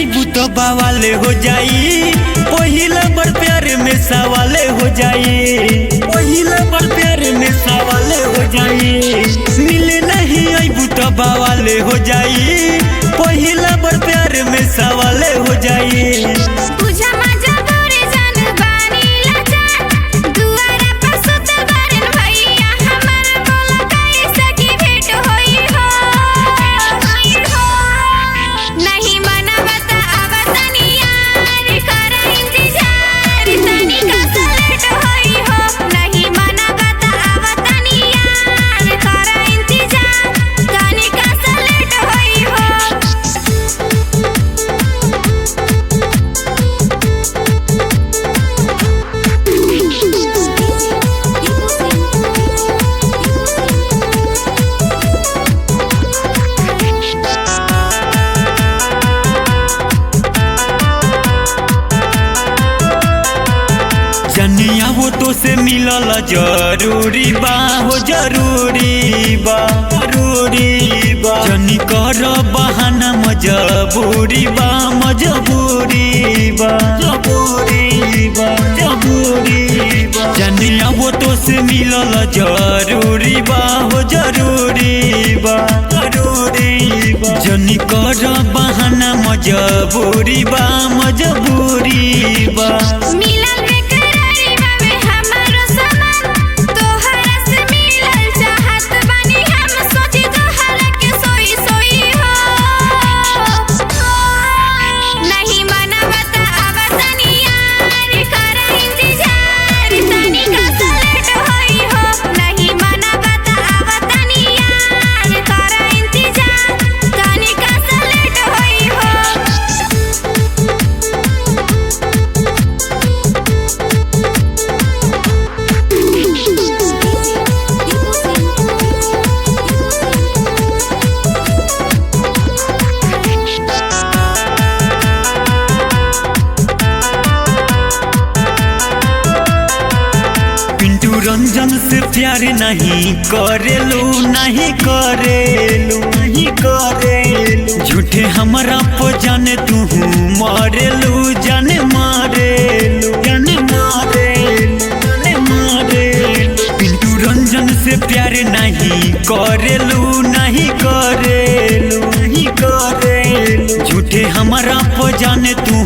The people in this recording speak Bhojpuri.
अबू तो बवाले हो जाई, पहिला बार प्यार में सवाले हो जाई, पहिला बार प्यार में सवाले हो जाई। मिले नहीं अबू तो बवाले हो जाई, पहिला बार प्यार में सवाले हो जाई। जनिया वो तो से मिलल जरूरी बा हो, जरूरी बा, जरूरी बा। जनी कर बहाना मजबूरी बा, मजबूरी बा, जबूरी बा, जबूरी बा। जनिया वो तो से मिलल जरूरी बा हो, जरूरी बा, जरूरी बा। जनी कर बहाना मजबूरी बा, मजबूरी बा। रंजन से प्यार नहीं करेलू, नहीं करेलू, नहीं करेलू। झूठे हमारा पो जाने तू मारेलू, जाने मारेलू, जाने मारेलू, जाने मारेलू। पिंटू रंजन से प्यार नहीं करेलू, नहीं करेलू, नहीं करेलू। झूठे हमारा पो जाने तू